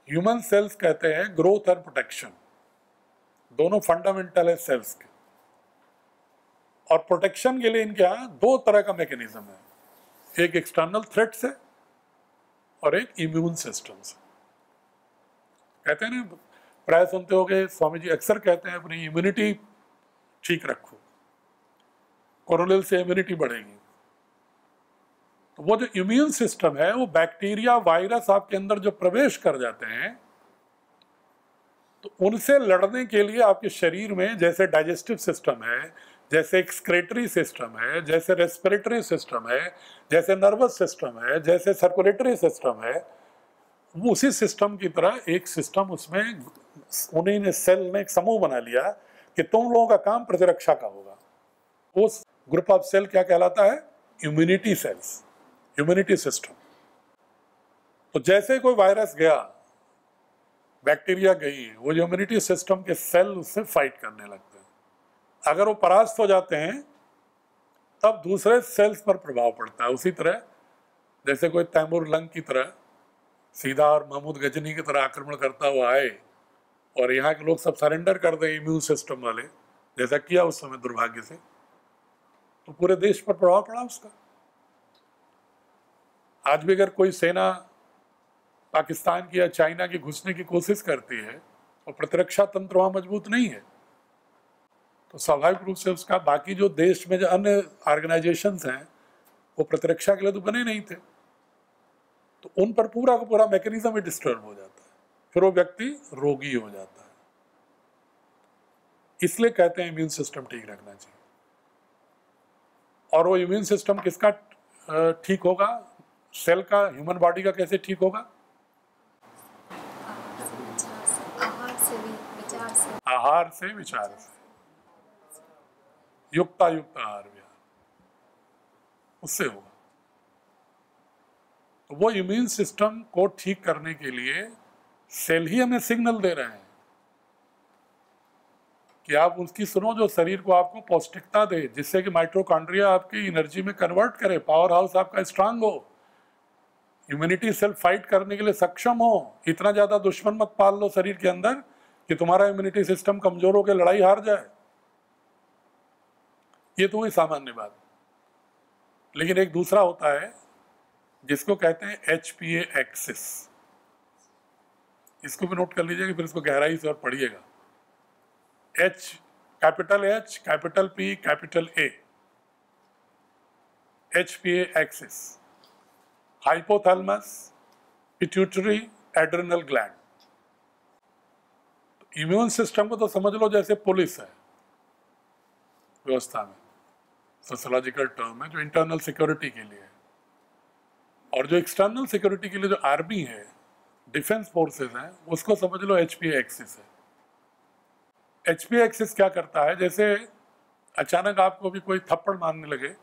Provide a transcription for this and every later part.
Human cells कहते हैं growth और प्रोटेक्शन, दोनों फंडामेंटल है सेल्स के। और प्रोटेक्शन के लिए इनके यहाँ दो तरह का मैकेनिज्म है, एक एक्सटर्नल थ्रेट से और एक इम्यून सिस्टम से। कहते हैं ना, प्राय सुनते हो कि स्वामी जी अक्सर कहते हैं अपनी इम्यूनिटी ठीक रखो, कोरोनिल से इम्यूनिटी बढ़ेगी। तो वो जो इम्यून सिस्टम है वो बैक्टीरिया वायरस आपके अंदर जो प्रवेश कर जाते हैं, तो उनसे लड़ने के लिए आपके शरीर में जैसे डाइजेस्टिव सिस्टम है, जैसे एक्सक्रेटरी सिस्टम है, जैसे रेस्पिरेटरी सिस्टम है, जैसे नर्वस सिस्टम है, जैसे सर्कुलेटरी सिस्टम है, वो उसी सिस्टम की तरह एक सिस्टम उसमें उन्हीं ने सेल ने एक समूह बना लिया कि तुम लोगों का काम प्रतिरक्षा का होगा। उस ग्रुप ऑफ सेल क्या कहलाता है? Immunity cells, immunity system. तो जैसे कोई वायरस गया, बैक्टीरिया गई, वो जो इम्यूनिटी सिस्टम के सेल उससे फाइट करने लगते हैं। अगर वो परास्त हो जाते हैं तब दूसरे सेल्स पर प्रभाव पड़ता है। उसी तरह जैसे कोई तैमूर लंग की तरह सीधा और महमूद गजनी की तरह आक्रमण करता हुआ आए और यहाँ के लोग सब सरेंडर कर दें इम्यून सिस्टम वाले, जैसा किया उस समय दुर्भाग्य से, तो पूरे देश पर प्रभाव पड़ा उसका। आज भी अगर कोई सेना पाकिस्तान की या चाइना की घुसने की कोशिश करती है और प्रतिरक्षा तंत्र वहाँ मजबूत नहीं है, तो स्वाभाविक रूप से उसका बाकी जो देश में जो अन्य ऑर्गेनाइजेशंस हैं वो प्रतिरक्षा के लिए तो बने नहीं थे, तो उन पर पूरा का पूरा मैकेनिज्म ही डिस्टर्ब हो जाता है, फिर वो व्यक्ति रोगी हो जाता है। इसलिए कहते हैं इम्यून सिस्टम ठीक रखना चाहिए। और वो इम्यून सिस्टम किसका ठीक होगा? सेल का, ह्यूमन बॉडी का कैसे ठीक होगा? आहार से, विचार से, युक्तायुक्त आहार विहार, उससे होगा। तो वो इम्यून सिस्टम को ठीक करने के लिए सेल ही हमें सिग्नल दे रहे हैं कि आप उसकी सुनो जो शरीर को आपको पौष्टिकता दे, जिससे कि माइटोकॉन्ड्रिया आपकी एनर्जी में कन्वर्ट करे, पावर हाउस आपका स्ट्रांग हो, इम्यूनिटी सेल फाइट करने के लिए सक्षम हो। इतना ज्यादा दुश्मन मत पाल लो शरीर के अंदर कि तुम्हारा इम्यूनिटी सिस्टम कमजोर होकर लड़ाई हार जाए। ये तो हुई सामान्य बात। लेकिन एक दूसरा होता है जिसको कहते हैं HPA एक्सिस। इसको भी नोट कर लीजिएगा, फिर इसको गहराई से और पढ़िएगा। H, capital H, capital P, capital A, HPA axis, hypothalamus, pituitary, adrenal gland. Immune system को तो समझ लो जैसे पुलिस है व्यवस्था में, सोशियोलॉजिकल टर्म है, जो इंटरनल सिक्योरिटी के लिए है। और जो एक्सटर्नल सिक्योरिटी के लिए जो आर्मी है, डिफेंस फोर्सेस हैं, उसको समझ लो HPA एक्सिस है। HPA एक्सिस क्या करता है? जैसे अचानक आपको भी कोई थप्पड़ मारने लगे,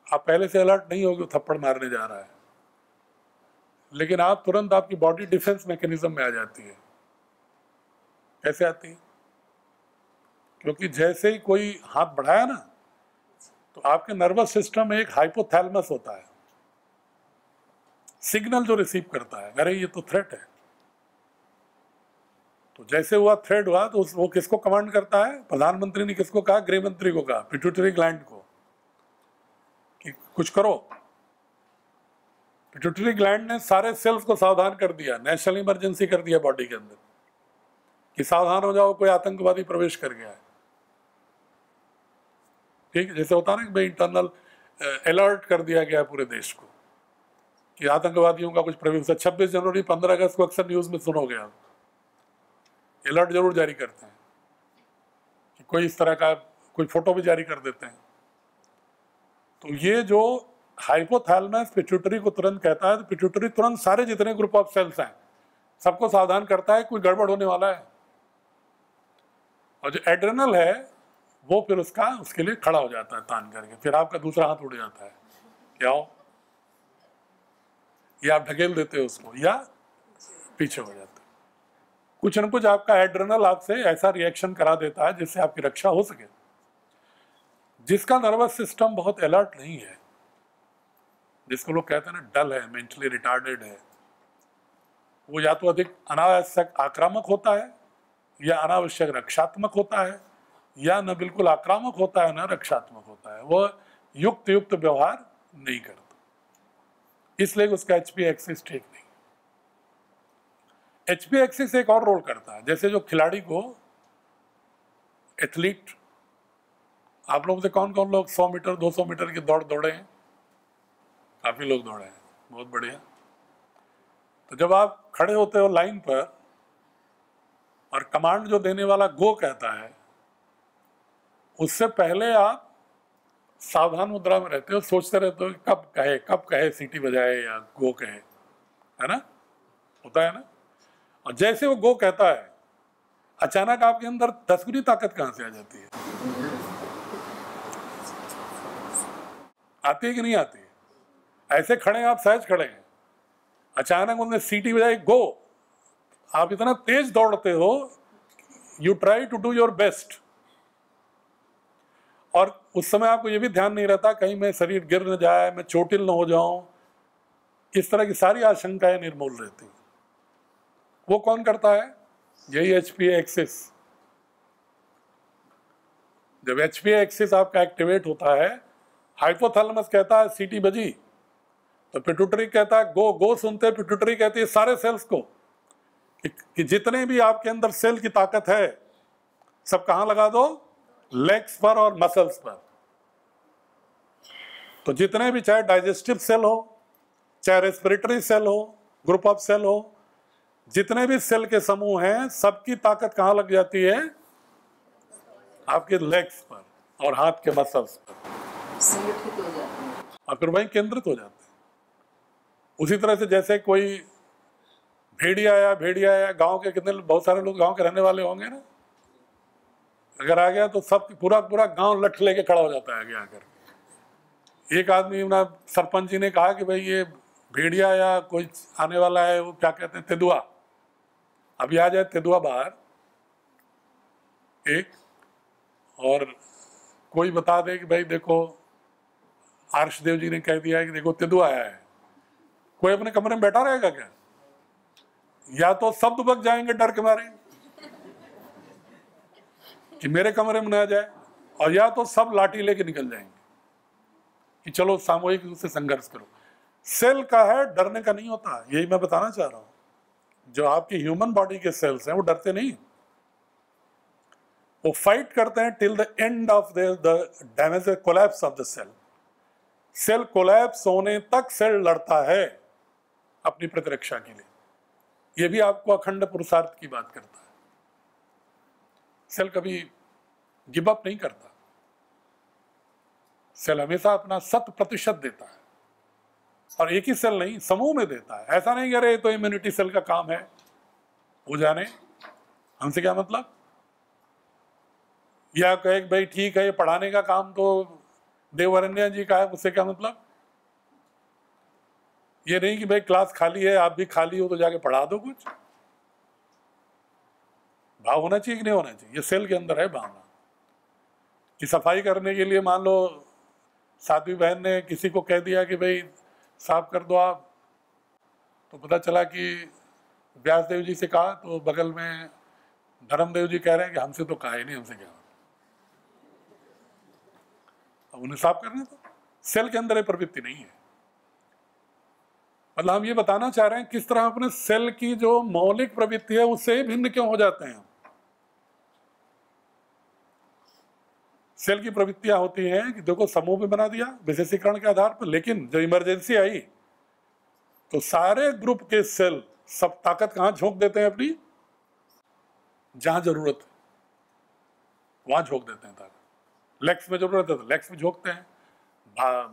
आप पहले से अलर्ट नहीं होगे थप्पड़ मारने जा रहा है, लेकिन आप तुरंत आपकी बॉडी डिफेंस मैकेनिज्म में आ जाती है। कैसे आती है? क्योंकि जैसे ही कोई हाथ बढ़ाया ना, तो आपके नर्वस सिस्टम में एक हाइपोथैलेमस होता है, सिग्नल जो रिसीव करता है, अरे ये तो थ्रेट है। तो जैसे हुआ थ्रेट हुआ तो वो किसको कमांड करता है? प्रधानमंत्री ने किसको कहा? गृह मंत्री को कहा, पिट्यूटरी ग्लैंड को, कि कुछ करो। पिट्यूटरी ग्लैंड ने सारे सेल्स को सावधान कर दिया, नेशनल इमरजेंसी कर दिया बॉडी के अंदर कि सावधान हो जाओ, कोई आतंकवादी प्रवेश कर गया है। ठीक, जैसे होता ना कि भाई इंटरनल अलर्ट कर दिया गया पूरे देश को कि आतंकवादियों का कुछ प्रवेश। 26 जनवरी 15 अगस्त को अक्सर न्यूज में सुनोगे आप, अलर्ट जरूर जारी करते हैं कि कोई इस तरह का कोई फोटो भी जारी कर देते हैं। तो ये जो हाइपोथैलेमस पिट्यूटरी को तुरंत कहता है, तो पिट्यूटरी तुरंत सारे जितने ग्रुप ऑफ सेल्स हैं सबको सावधान करता है कोई गड़बड़ होने वाला है। और जो एड्रेनल है वो फिर उसके लिए खड़ा हो जाता है तान करके, फिर आपका दूसरा हाथ उड़ जाता है, क्या हो, या आप ढकेल देते हो उसको या पीछे हो जाता है। कुछ न कुछ आपका एड्रेनल आपसे ऐसा रिएक्शन करा देता है जिससे आपकी रक्षा हो सके। जिसका नर्वस सिस्टम बहुत अलर्ट नहीं है, जिसको लोग कहते हैं ना डल है, मेंटली रिटार्डेड है, वो या तो अधिक अनावश्यक आक्रामक होता है या अनावश्यक रक्षात्मक होता है, या न बिल्कुल आक्रामक होता है न रक्षात्मक होता है। वह युक्त व्यवहार नहीं करता, इसलिए उसका एचपी एक्सिस ठीक नहीं। एचपी एक्सिस एक और रोल करता है, जैसे जो खिलाड़ी को एथलीट, आप लोगों से कौन कौन लोग 100 मीटर 200 मीटर की दौड़ दौड़े हैं? काफी लोग दौड़े हैं, बहुत बढ़िया। तो जब आप खड़े होते हो लाइन पर और कमांड जो देने वाला गो कहता है, उससे पहले आप सावधान मुद्रा में रहते हो, सोचते रहते हो कब कहे सीटी बजाए या गो कहे, है ना, होता है ना। और जैसे वो गो कहता है, अचानक आपके अंदर 10 गुनी ताकत कहां से आ जाती है? आती है कि नहीं आती है? ऐसे खड़े हैं आप, सहज खड़े हैं, अचानक उन्होंने सीटी बजाई गो, आप इतना तेज दौड़ते हो, you try to do your best, और उस समय आपको ये भी ध्यान नहीं रहता कहीं मैं शरीर गिर न जाए, मैं चोटिल न हो जाऊं, इस तरह की सारी आशंकाएं निर्मूल रहती। वो कौन करता है? यही एचपी एक्सिस। जब एचपी एक्सिस आपका एक्टिवेट होता है, हाइपोथैलेमस कहता है सीटी बजी, तो पिट्यूटरी कहता है गो। गो सुनते पिट्यूटरी कहती है सारे सेल्स को कि जितने भी आपके अंदर सेल की ताकत है सब कहां लगा दो? लेग्स पर और मसल्स पर। तो जितने भी, चाहे डाइजेस्टिव सेल हो, चाहे रेस्पिरेटरी सेल हो, ग्रुप ऑफ सेल हो, जितने भी सेल के समूह हैं, सबकी ताकत कहां लग जाती है? आपके लेग्स पर और हाथ के मसल्स पर, संगठित हो जाते हैं और फिर वहीं केंद्रित हो जाते हैं। उसी तरह से जैसे कोई भेड़िया या गांव के, कितने बहुत सारे लोग गांव के रहने वाले होंगे ना, अगर आ गया तो सब पूरा गांव लठ लेके खड़ा हो जाता है आगे आकर। एक आदमी ना, सरपंच जी ने कहा कि भाई ये भेड़िया या कोई आने वाला है, वो क्या कहते हैं, तेंदुआ, अभी आ जाए तेंदुआ बाहर एक, और कोई बता दे कि भाई देखो आर्षदेव जी ने कह दिया है कि देखो तेंदुआ आया है, कोई अपने कमरे में बैठा रहेगा क्या? या तो सब दुबक जाएंगे डर के मारे कि मेरे कमरे में ना जाए, और या तो सब लाठी लेके निकल जाएंगे कि चलो सामूहिक रूप से संघर्ष करो। सेल का है, डरने का नहीं होता, यही मैं बताना चाह रहा हूं। जो आपकी ह्यूमन बॉडी के सेल्स हैं वो डरते नहीं, वो फाइट करते हैं till the end of the damage, collapse of the cell. Cell collapse होने तक सेल लड़ता है अपनी प्रतिरक्षा के लिए। यह भी आपको अखंड पुरुषार्थ की बात करता है। सेल कभी गिव अप नहीं करता, सेल हमेशा अपना 100% देता है, और एक ही सेल नहीं, समूह में देता है। ऐसा नहीं कह रहे तो इम्यूनिटी सेल का काम है, वो जाने हमसे क्या मतलब, या कहे भाई ठीक है ये पढ़ाने का काम तो देवरण्य जी का है, उससे क्या मतलब। ये नहीं कि भाई क्लास खाली है, आप भी खाली हो तो जाके पढ़ा दो कुछ। भाव होना चाहिए कि नहीं होना चाहिए? ये सेल के अंदर है भावना कि सफाई करने के लिए, मान लो साध्वी बहन ने किसी को कह दिया कि भाई साफ कर दो आप, तो पता चला कि व्यासदेव जी से कहा तो बगल में धर्मदेव जी कह रहे हैं कि हमसे तो कहा ही नहीं, हमसे क्या, अब उन्हें साफ करने दो। सेल के अंदर ये प्रवृत्ति नहीं है। मतलब हम ये बताना चाह रहे हैं किस तरह अपने सेल की जो मौलिक प्रवृत्ति है उससे भिन्न क्यों हो जाते हैं। सेल की प्रवृत्तियां होती हैं कि देखो समूह में बना दिया विशेषीकरण के आधार पर, लेकिन जब इमरजेंसी आई तो सारे ग्रुप के सेल सब ताकत कहां झोंक देते हैं अपनी, जहां जरूरत है वहां झोंक देते हैं ताकत। लेग्स में जरूरत है तो लेग्स में झोंकते हैं।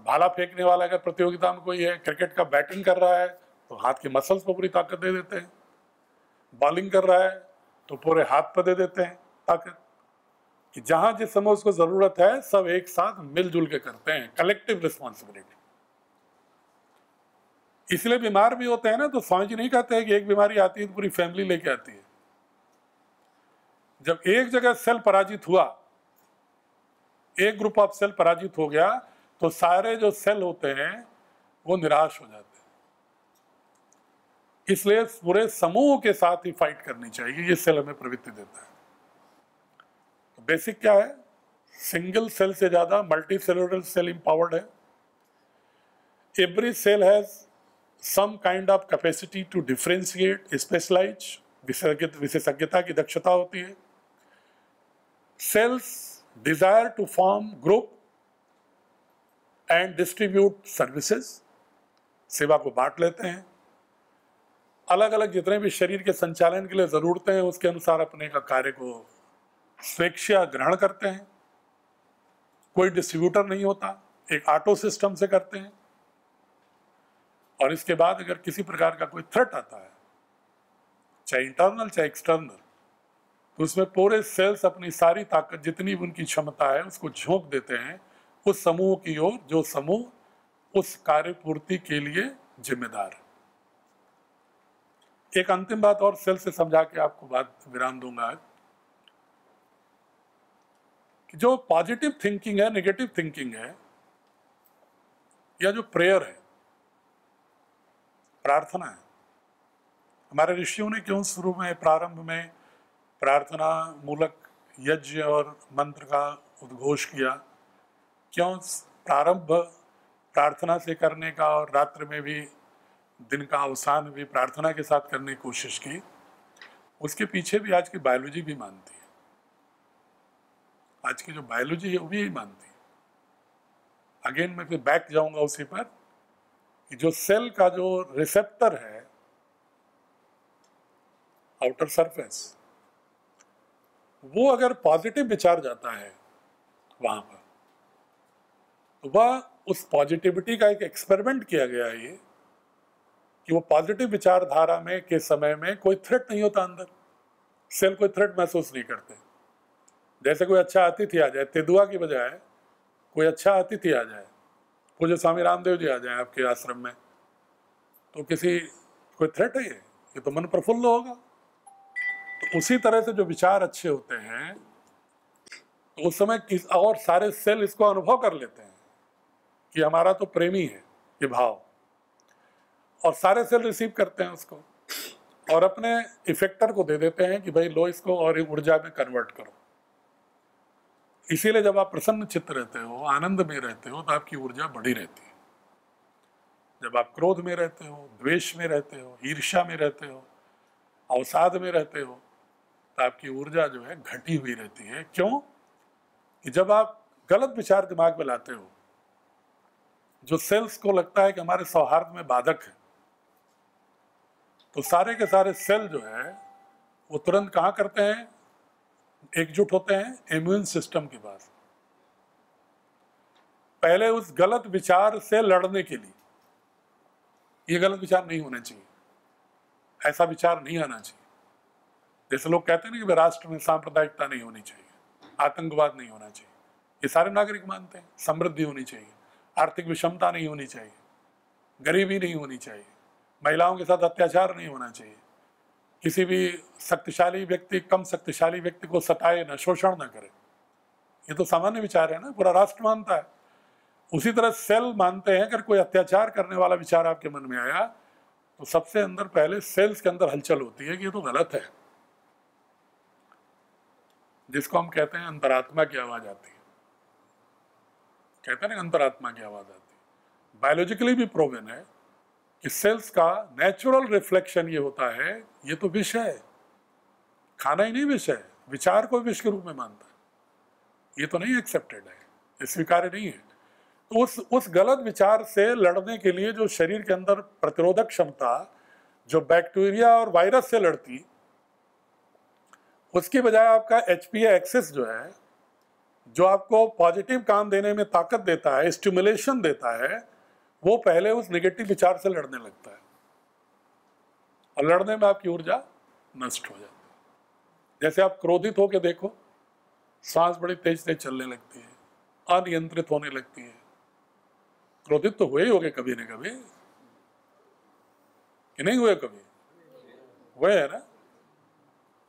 भाला फेंकने वाला अगर प्रतियोगिता में कोई है, क्रिकेट का बैटिंग कर रहा है तो हाथ की मसल्स पर पूरी ताकत दे देते हैं। बॉलिंग कर रहा है तो पूरे हाथ पर दे देते हैं ताकत, कि जहां जिस समय उसको जरूरत है सब एक साथ मिलजुल के करते हैं, कलेक्टिव रिस्पॉन्सिबिलिटी। इसलिए बीमार भी होते हैं ना, तो स्वामी जी नहीं कहते हैं कि एक बीमारी आती है तो पूरी फैमिली लेके आती है। जब एक जगह सेल पराजित हुआ, एक ग्रुप ऑफ सेल पराजित हो गया, तो सारे जो सेल होते हैं वो निराश हो जाते हैं। इसलिए पूरे समूह के साथ ही फाइट करनी चाहिए, ये सेल हमें प्रवृत्ति देता है। तो बेसिक क्या है, सिंगल सेल से ज्यादा मल्टी सेलुलर सेल इंपावर्ड है। Every cell has some kind of capacity to differentiate, specialise, विशेषज्ञता की दक्षता होती है। Cells desire to form group and distribute services, सेवा को बांट लेते हैं, अलग अलग जितने भी शरीर के संचालन के लिए जरूरतें हैं उसके अनुसार अपने का कार्य को स्वेच्छा ग्रहण करते हैं। कोई डिस्ट्रीब्यूटर नहीं होता, एक ऑटो सिस्टम से करते हैं। और इसके बाद अगर किसी प्रकार का कोई थ्रेट आता है, चाहे इंटरनल चाहे एक्सटर्नल, तो उसमें पूरे सेल्स अपनी सारी ताकत जितनी भी उनकी क्षमता है उसको झोंक देते हैं उस समूह की ओर जो समूह उस कार्य पूर्ति के लिए जिम्मेदार है। एक अंतिम बात और सेल से समझा के आपको बात विराम दूंगा आज, कि जो पॉजिटिव थिंकिंग है, नेगेटिव थिंकिंग है, या जो प्रेयर है, प्रार्थना है, हमारे ऋषियों ने क्यों शुरू में प्रारंभ में प्रार्थना मूलक यज्ञ और मंत्र का उद्घोष किया, क्यों प्रारंभ प्रार्थना से करने का और रात्रि में भी दिन का अवसान भी प्रार्थना के साथ करने की कोशिश की, उसके पीछे भी आज की बायोलॉजी भी मानती है। आज की जो बायोलॉजी है वो भी यही मानती है। अगेन मैं फिर बैक जाऊंगा उसी पर कि जो सेल का जो रिसेप्टर है, आउटर सरफेस, वो अगर पॉजिटिव विचार जाता है वहां पर, तो वह उस पॉजिटिविटी का एक एक्सपेरिमेंट किया गया है ये, कि वो पॉजिटिव विचारधारा में के समय में कोई थ्रेट नहीं होता, अंदर सेल कोई थ्रेट महसूस नहीं करते। जैसे कोई अच्छा अतिथि आ जाए, तेंदुआ की बजाय कोई अच्छा अतिथि आ जाए, पूज्य स्वामी रामदेव जी आ जाए आपके आश्रम में, तो कोई थ्रेट है ये तो मन प्रफुल्ल होगा। तो उसी तरह से जो विचार अच्छे होते हैं तो उस समय और सारे सेल इसको अनुभव कर लेते हैं कि हमारा तो प्रेमी है ये भाव, और सारे सेल रिसीव करते हैं उसको और अपने इफेक्टर को दे देते हैं कि भाई लो इसको और ऊर्जा में कन्वर्ट करो। इसीलिए जब आप प्रसन्न चित्त रहते हो, आनंद में रहते हो, तो आपकी ऊर्जा बढ़ी रहती है। जब आप क्रोध में रहते हो, द्वेष में रहते हो, ईर्ष्या में रहते हो, अवसाद में रहते हो, तो आपकी ऊर्जा जो है घटी हुई रहती है। क्यों? कि जब आप गलत विचार दिमाग में लाते हो, जो सेल्स को लगता है कि हमारे सौहार्द में बाधक है, तो सारे के सारे सेल जो है वो तुरंत कहाँ करते हैं, एकजुट होते हैं इम्यून सिस्टम के पास, पहले उस गलत विचार से लड़ने के लिए। ये गलत विचार नहीं होना चाहिए, ऐसा विचार नहीं आना चाहिए। जैसे लोग कहते हैं ना कि राष्ट्र में सांप्रदायिकता नहीं होनी चाहिए, आतंकवाद नहीं होना चाहिए, ये सारे नागरिक मानते हैं। समृद्धि होनी चाहिए, आर्थिक विषमता नहीं होनी चाहिए, गरीबी नहीं होनी चाहिए, महिलाओं के साथ अत्याचार नहीं होना चाहिए, किसी भी शक्तिशाली व्यक्ति कम शक्तिशाली व्यक्ति को सताए न, शोषण न करे। ये तो सामान्य विचार है ना, पूरा राष्ट्र मानता है। उसी तरह सेल मानते हैं अगर कोई अत्याचार करने वाला विचार आपके मन में आया तो सबसे अंदर पहले सेल्स के अंदर हलचल होती है कि ये तो गलत है, जिसको हम कहते हैं अंतरात्मा की आवाज आती है। कहते हैं ना अंतरात्मा की आवाज आती है। बायोलॉजिकली भी प्रूवन है कि सेल्स का नेचुरल रिफ्लेक्शन ये होता है, ये तो विष है, खाना ही नहीं विष है, विचार को विष के रूप में मानता है, ये तो नहीं एक्सेप्टेड है, ये स्वीकार्य नहीं है। तो उस गलत विचार से लड़ने के लिए जो शरीर के अंदर प्रतिरोधक क्षमता जो बैक्टीरिया और वायरस से लड़ती, उसकी बजाय आपका HPA एक्सिस जो है, जो आपको पॉजिटिव काम देने में ताकत देता है, स्टिमुलेशन देता है, वो पहले उस नेगेटिव विचार से लड़ने लगता है और लड़ने में आपकी ऊर्जा नष्ट हो जाती है। जैसे आप क्रोधित होकर देखो, सांस बड़ी तेज तेज चलने लगती है, अनियंत्रित होने लगती है। क्रोधित तो हुए ही होगे कभी न कभी, कि नहीं हुए कभी? हुए है ना?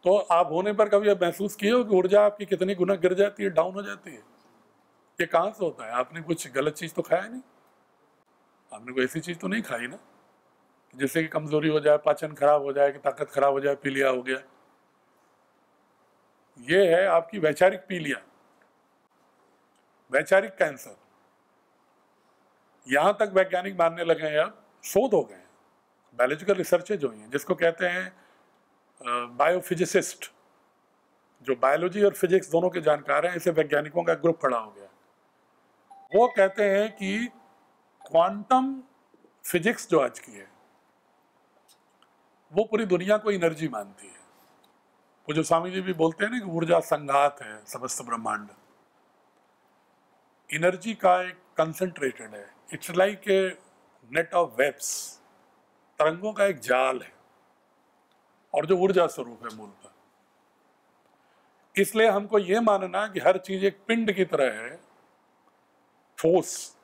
तो आप होने पर कभी आप महसूस किए हो कि ऊर्जा आपकी कितनी गुना गिर जाती है, डाउन हो जाती है? ये कहाँ से होता है? आपने कुछ गलत चीज तो खाया नहीं, आपने कोई ऐसी चीज तो नहीं खाई ना जिससे कि कमजोरी हो जाए, पाचन खराब हो जाए, कि ताकत खराब हो जाए, पीलिया हो गया। ये है आपकी वैचारिक पीलिया, वैचारिक कैंसर। यहां तक वैज्ञानिक मानने लगे हैं, अब शोध हो गए हैं, बायोलॉजिकल रिसर्चेज हुई हैं, जिसको कहते हैं बायोफिजिसिस्ट, जो बायोलॉजी और फिजिक्स दोनों के जानकार हैं, ऐसे वैज्ञानिकों का ग्रुप खड़ा हो गया। वो कहते हैं कि क्वांटम फिजिक्स जो आज की है, वो पूरी दुनिया को एनर्जी मानती है। वो जो स्वामी जी भी बोलते हैं ना कि ऊर्जा संघात है समस्त ब्रह्मांड, एनर्जी का एक कंसंट्रेटेड है। It's like a net of webs, तरंगों का एक जाल है, और जो ऊर्जा स्वरूप है मूलतः। इसलिए हमको ये मानना कि हर चीज एक पिंड की तरह है, ठोस,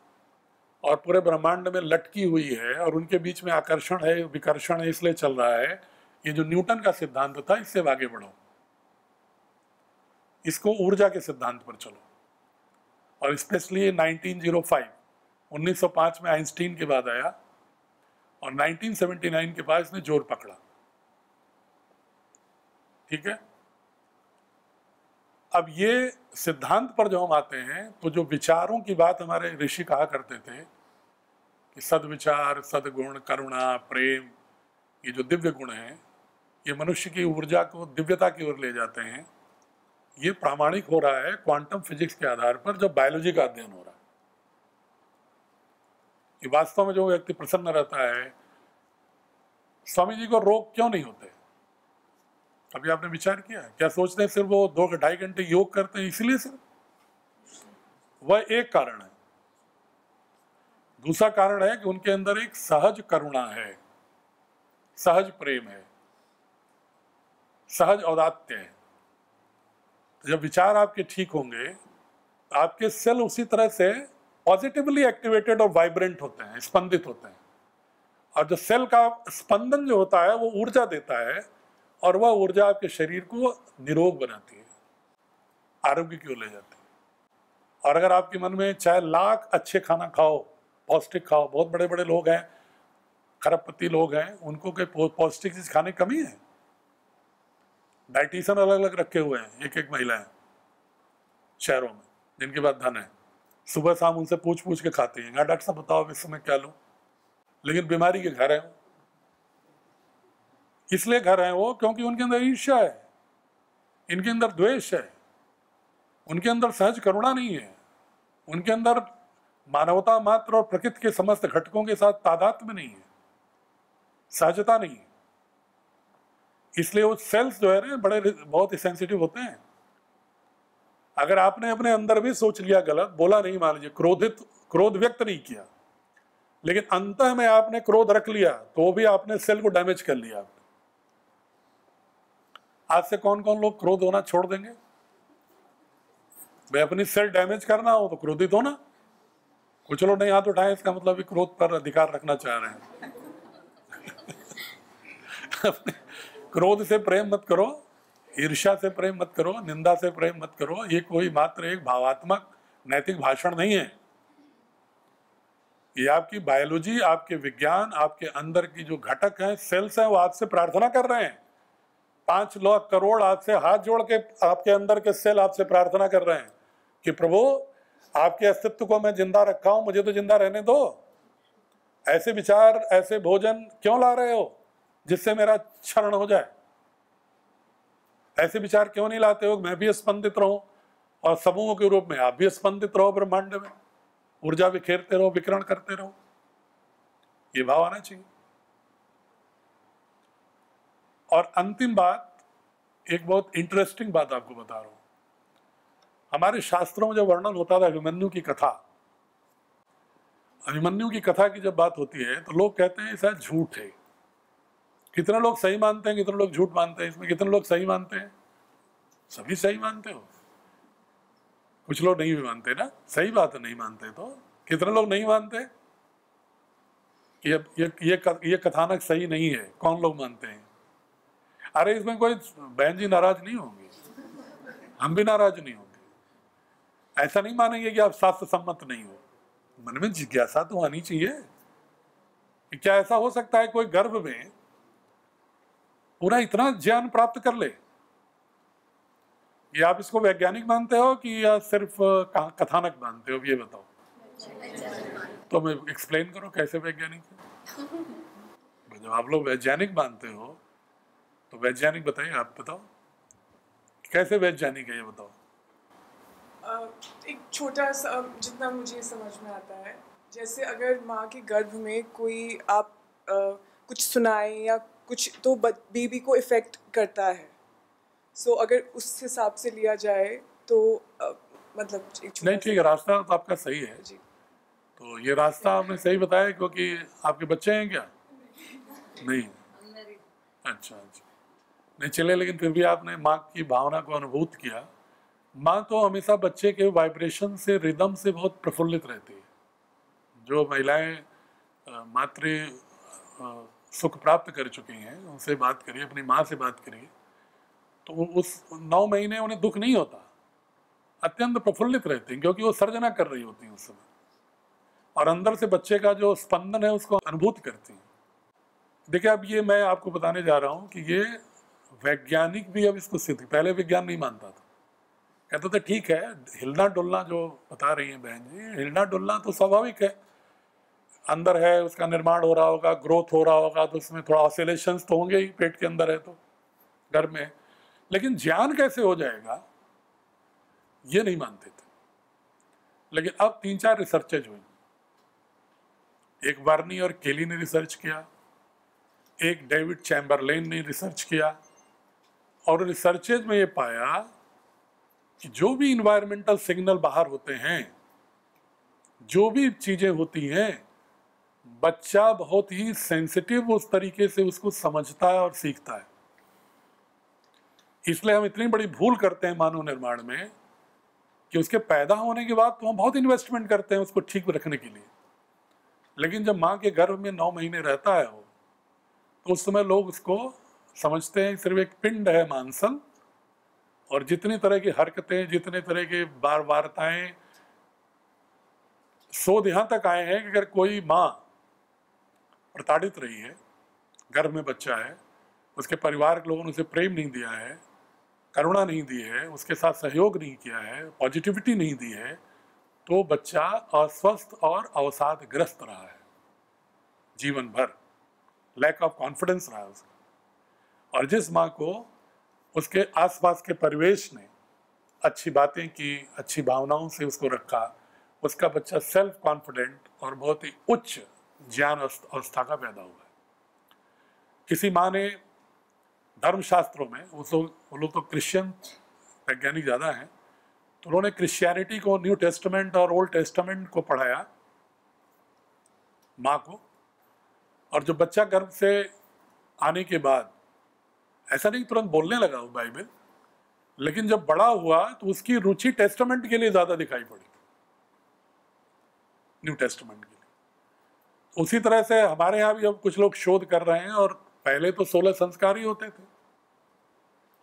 और पूरे ब्रह्मांड में लटकी हुई है, और उनके बीच में आकर्षण है, विकर्षण है, इसलिए चल रहा है। ये जो न्यूटन का सिद्धांत था, इससे आगे बढ़ो, इसको ऊर्जा के सिद्धांत पर चलो। और स्पेशली 1905 में आइंस्टीन के बाद आया, और 1979 के बाद इसने जोर पकड़ा। ठीक है, अब ये सिद्धांत पर जो हम आते हैं, तो जो विचारों की बात हमारे ऋषि कहा करते थे कि सद्विचार, सद्गुण, करुणा, प्रेम, ये जो दिव्य गुण हैं, ये मनुष्य की ऊर्जा को दिव्यता की ओर ले जाते हैं। ये प्रामाणिक हो रहा है क्वांटम फिजिक्स के आधार पर, जब बायोलॉजी का अध्ययन हो रहा है कि वास्तव में जो व्यक्ति प्रसन्न रहता है, स्वामी जी को रोग क्यों नहीं होते? अभी आपने विचार किया? क्या सोचते हैं सिर्फ वो 2-2.5 घंटे योग करते हैं इसलिए? सिर्फ वह एक कारण है। दूसरा कारण है कि उनके अंदर एक सहज करुणा है, सहज प्रेम है, सहज औदात्य है। जब विचार आपके ठीक होंगे, आपके सेल उसी तरह से पॉजिटिवली एक्टिवेटेड और वाइब्रेंट होते हैं, स्पंदित होते हैं। और जो सेल का स्पंदन जो होता है, वो ऊर्जा देता है, और वह ऊर्जा आपके शरीर को निरोग बनाती है, आरोग्य की ओर ले जाती है। और अगर आपके मन में चाहे लाख अच्छे खाना खाओ, पौष्टिक खाओ, बहुत बड़े बड़े लोग हैं, खरबपति लोग हैं, उनको कोई पौष्टिक चीज खाने की कमी है? डाइटिशियन अलग अलग रखे हुए हैं, एक एक महिलाएं शहरों में, जिनके पास धन है, सुबह शाम उनसे पूछ पूछ के खाती हैं, डॉक्टर साहब बताओ इस समय क्या लूं? लेकिन बीमारी के घर है वो। इसलिए घर है वो क्योंकि उनके अंदर ईर्ष्या है, इनके अंदर द्वेष है, उनके अंदर सहज करुणा नहीं है, उनके अंदर मानवता मात्र और प्रकृति के समस्त घटकों के साथ तादात्म्य नहीं है, सहजता नहीं है। इसलिए वो सेल्स जो है ना, बड़े बहुत सेंसिटिव होते हैं। अगर आपने अपने अंदर भी सोच लिया गलत, बोला नहीं, मान लीजिए क्रोध व्यक्त नहीं किया, लेकिन अंतः में आपने क्रोध रख लिया, तो भी आपने सेल को डैमेज कर लिया। आपने आज से कौन कौन लोग क्रोध होना छोड़ देंगे? भाई अपनी सेल डैमेज करना हो तो क्रोधित होना। कुछ लोग नहीं हाथ उठाए, इसका मतलब क्रोध पर अधिकार रखना चाह रहे हैं। क्रोध से प्रेम मत करो, ईर्ष्या से प्रेम मत करो, निंदा से प्रेम मत करो। ये कोई मात्र एक भावात्मक नैतिक भाषण नहीं है। ये आपकी बायोलॉजी, आपके विज्ञान, आपके अंदर की जो घटक हैं, सेल्स हैं, वो आपसे प्रार्थना कर रहे हैं। 5 लाख करोड़ आपसे हाथ जोड़ के आपके अंदर के सेल आपसे प्रार्थना कर रहे हैं कि प्रभु, आपके अस्तित्व को मैं जिंदा रखा हूं, मुझे तो जिंदा रहने दो। ऐसे विचार, ऐसे भोजन क्यों ला रहे हो जिससे मेरा क्षरण हो जाए? ऐसे विचार क्यों नहीं लाते हो मैं भी स्पंदित रहूं, और समूह के रूप में आप भी स्पंदित रहो, ब्रह्मांड में ऊर्जा बिखेरते रहो, विकिरण करते रहो। ये भाव आना चाहिए। और अंतिम बात, एक बहुत इंटरेस्टिंग बात आपको बता रहा हूं। हमारे शास्त्रों में जब वर्णन होता था अभिमन्यु की कथा, अभिमन्यु की कथा की जब बात होती है, तो लोग कहते हैं शायद झूठ है। कितने लोग सही मानते हैं, कितने लोग झूठ मानते हैं? इसमें कितने लोग सही मानते हैं? सभी सही मानते हो? कुछ लोग नहीं भी मानते ना, सही बात है, नहीं मानते तो कितने लोग नहीं मानते? ये कथानक सही नहीं है, कौन लोग मानते हैं? अरे इसमें कोई बहन जी नाराज नहीं होंगे, हम भी नाराज नहीं होंगे। ऐसा नहीं मानेंगे कि आप शास्त्र सम्मत नहीं हो। मन में जिज्ञासा तो आनी चाहिए कि क्या ऐसा हो सकता है कोई गर्भ में पूरा इतना ज्ञान प्राप्त कर ले? ये आप इसको वैज्ञानिक मानते हो कि या सिर्फ कथानक मानते हो, ये बताओ। तो मैं एक्सप्लेन करो कैसे वैज्ञानिक है। जब आप लोग वैज्ञानिक मानते हो तो वैज्ञानिक बताइए, आप बताओ कैसे वैज्ञानिक है, ये बताओ। एक छोटा सा जितना मुझे समझ में आता है, जैसे अगर माँ के गर्भ में कोई आप कुछ सुनाए या कुछ, तो बेबी को इफ़ेक्ट करता है। सो अगर उस हिसाब से लिया जाए तो मतलब नहीं, ठीक है, रास्ता तो आपका सही है जी। तो ये रास्ता आपने सही बताया, क्योंकि आपके बच्चे हैं क्या? नहीं। अच्छा अच्छा, नहीं चले, लेकिन फिर भी आपने माँ की भावना को अनुभूत किया। माँ तो हमेशा बच्चे के वाइब्रेशन से, रिदम से बहुत प्रफुल्लित रहती है। जो महिलाएं मातृ सुख प्राप्त कर चुकी हैं, उनसे बात करिए, अपनी माँ से बात करिए, तो उस 9 महीने उन्हें दुख नहीं होता, अत्यंत प्रफुल्लित रहते हैं, क्योंकि वो सर्जना कर रही होती हैं उस समय, और अंदर से बच्चे का जो स्पंदन है उसको अनुभूत करती हैं। देखिए, अब ये मैं आपको बताने जा रहा हूँ कि ये वैज्ञानिक भी अब इसको सिद्ध, पहले विज्ञान नहीं मानता था, कहते थे ठीक है, हिलना डुलना जो बता रही हैं बहन जी, हिलना डुलना तो स्वाभाविक है, अंदर है, उसका निर्माण हो रहा होगा, ग्रोथ हो रहा होगा, तो उसमें थोड़ा ऑसिलेशंस तो होंगे ही, पेट के अंदर है तो, घर में। लेकिन ज्ञान कैसे हो जाएगा, ये नहीं मानते थे। लेकिन अब 3-4 रिसर्चेज हुई। एक वार्नी और केली ने रिसर्च किया, एक डेविड चैम्बरलेन ने रिसर्च किया, और रिसर्चेज में ये पाया कि जो भी इन्वायरमेंटल सिग्नल बाहर होते हैं, जो भी चीजें होती हैं, बच्चा बहुत ही सेंसिटिव उस तरीके से उसको समझता है और सीखता है। इसलिए हम इतनी बड़ी भूल करते हैं मानव निर्माण में कि उसके पैदा होने के बाद तो हम बहुत इन्वेस्टमेंट करते हैं उसको ठीक रखने के लिए, लेकिन जब माँ के गर्भ में 9 महीने रहता है वो, तो उस समय लोग उसको समझते हैं सिर्फ एक पिंड है मांसल, और जितनी तरह की हरकतें, जितने तरह के वार्ताएं, शोध यहाँ तक आए हैं कि अगर कोई माँ प्रताड़ित रही है, गर्भ में बच्चा है, उसके परिवार के लोगों ने उसे प्रेम नहीं दिया है, करुणा नहीं दी है, उसके साथ सहयोग नहीं किया है, पॉजिटिविटी नहीं दी है, तो बच्चा अस्वस्थ और अवसादग्रस्त रहा है जीवन भर, लैक ऑफ कॉन्फिडेंस रहा है उसका। और जिस माँ को उसके आसपास के परिवेश ने अच्छी बातें की, अच्छी भावनाओं से उसको रखा, उसका बच्चा सेल्फ कॉन्फिडेंट और बहुत ही उच्च ज्ञान अवस्था का पैदा हुआ है। किसी माँ ने धर्मशास्त्रों में, वो लोग तो क्रिश्चियन वैज्ञानिक ज़्यादा हैं, तो उन्होंने क्रिश्चियनिटी को, न्यू टेस्टामेंट और ओल्ड टेस्टामेंट को पढ़ाया माँ को, और जो बच्चा गर्भ से आने के बाद ऐसा नहीं तुरंत बोलने लगा वो बाइबल, लेकिन जब बड़ा हुआ तो उसकी रुचि टेस्टामेंट के लिए ज़्यादा दिखाई पड़ी, न्यू टेस्टामेंट के लिए। उसी तरह से हमारे यहाँ भी अब कुछ लोग शोध कर रहे हैं, और पहले तो 16 संस्कार ही होते थे,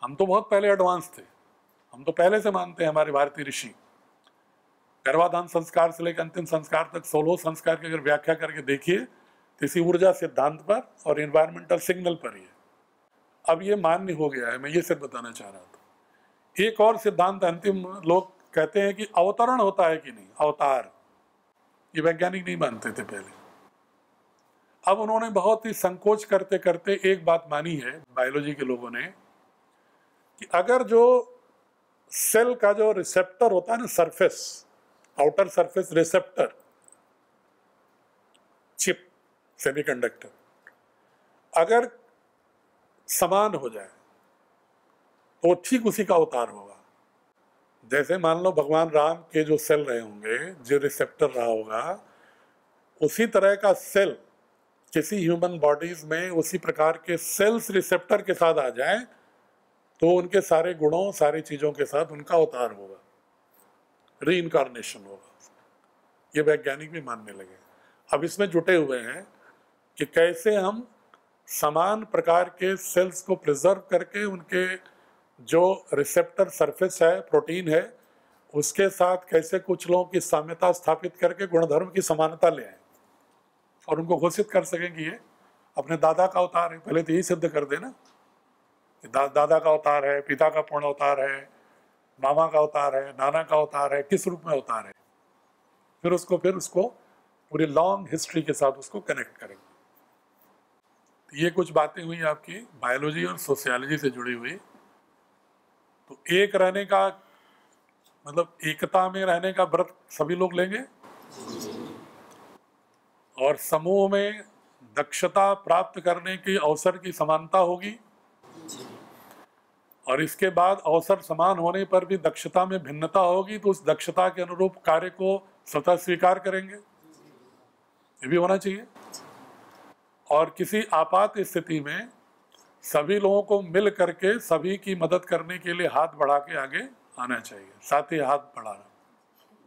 हम तो बहुत पहले एडवांस थे, हम तो पहले से मानते हैं, हमारे भारतीय ऋषि गर्भाधान संस्कार से लेकर अंतिम संस्कार तक 16 संस्कार की अगर व्याख्या करके देखिए तो इसी ऊर्जा सिद्धांत पर और इन्वायरमेंटल सिग्नल पर ही है। अब ये मान्य हो गया है, मैं ये सिर्फ बताना चाह रहा था। एक और सिद्धांत अंतिम, लोग कहते हैं कि अवतरण होता है कि नहीं, अवतार, ये वैज्ञानिक नहीं मानते थे पहले। अब उन्होंने बहुत ही संकोच करते करते एक बात मानी है बायोलॉजी के लोगों ने, कि अगर जो सेल का जो रिसेप्टर होता है ना, surface, outer surface receptor chip, semiconductor, अगर समान हो जाए तो ठीक उसी का अवतार होगा। जैसे मान लो भगवान राम के जो सेल रहे होंगे, जो रिसेप्टर रहा होगा, उसी तरह का सेल किसी ह्यूमन बॉडीज में उसी प्रकार के सेल्स रिसेप्टर के साथ आ जाए तो उनके सारे गुणों, सारी चीज़ों के साथ उनका अवतार होगा, रीइंकारनेशन होगा। ये वैज्ञानिक भी मानने लगे। अब इसमें जुटे हुए हैं कि कैसे हम समान प्रकार के सेल्स को प्रिजर्व करके उनके जो रिसेप्टर सरफेस है, प्रोटीन है, उसके साथ कैसे कुछ लोगों की साम्यता स्थापित करके गुणधर्म की समानता ले आए। और उनको घोषित कर सकें कि ये अपने दादा का अवतार है। पहले तो यही सिद्ध कर देना कि दादा का अवतार है, पिता का पूर्ण अवतार है, मामा का अवतार है, नाना का अवतार है, किस रूप में अवतार है। फिर उसको पूरी लॉन्ग हिस्ट्री के साथ उसको कनेक्ट करेंगे। तो ये कुछ बातें हुई आपकी बायोलॉजी और सोशियोलॉजी से जुड़ी हुई। तो एक रहने का मतलब एकता में रहने का व्रत सभी लोग लेंगे और समूह में दक्षता प्राप्त करने की अवसर की समानता होगी और इसके बाद अवसर समान होने पर भी दक्षता में भिन्नता होगी, तो उस दक्षता के अनुरूप कार्य को स्वतः स्वीकार करेंगे, ये भी होना चाहिए। और किसी आपात स्थिति में सभी लोगों को मिल करके सभी की मदद करने के लिए हाथ बढ़ा के आगे आना चाहिए। साथ ही हाथ बढ़ाना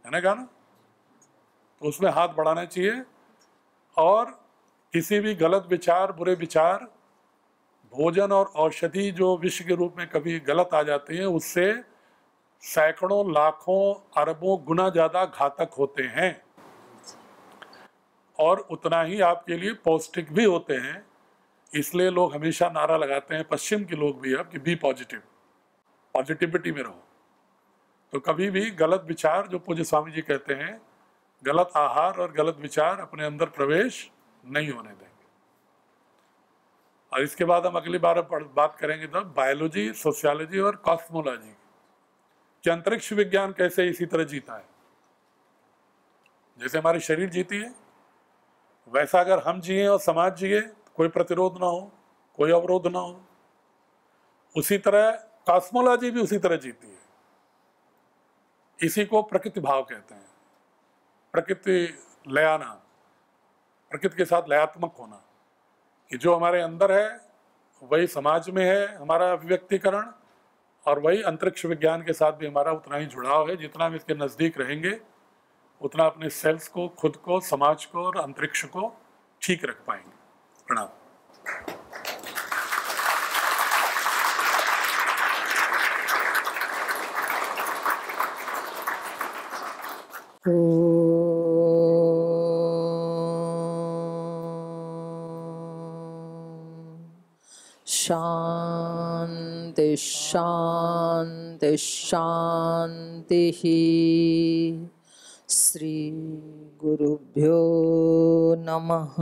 है ना, कहा ना, तो उसमें हाथ बढ़ाना चाहिए। और किसी भी गलत विचार, बुरे विचार, भोजन और औषधि जो विष के रूप में कभी गलत आ जाते हैं, उससे सैकड़ों, लाखों, अरबों गुना ज़्यादा घातक होते हैं और उतना ही आपके लिए पौष्टिक भी होते हैं। इसलिए लोग हमेशा नारा लगाते हैं, पश्चिम के लोग भी अब, कि बी पॉजिटिव, पॉजिटिविटी में रहो। तो कभी भी गलत विचार, जो पूज्य स्वामी जी कहते हैं, गलत आहार और गलत विचार अपने अंदर प्रवेश नहीं होने देंगे। और इसके बाद हम अगली बार बात करेंगे तब बायोलॉजी, सोशियोलॉजी और कॉस्मोलॉजी कि अंतरिक्ष विज्ञान कैसे इसी तरह जीता है। जैसे हमारी शरीर जीती है, वैसा अगर हम जिए और समाज जिए, कोई प्रतिरोध ना हो, कोई अवरोध ना हो, उसी तरह कॉस्मोलॉजी भी उसी तरह जीती है। इसी को प्रकृति भाव कहते हैं, प्रकृति लयाना, प्रकृति के साथ लयात्मक होना, कि जो हमारे अंदर है वही समाज में है हमारा अभिव्यक्तिकरण, और वही अंतरिक्ष विज्ञान के साथ भी हमारा उतना ही जुड़ाव है। जितना हम इसके नज़दीक रहेंगे उतना अपने सेल्स को, खुद को, समाज को और अंतरिक्ष को ठीक रख पाएंगे। प्रणाम। शांति शांति शांति। श्री गुरुभ्यो नमः।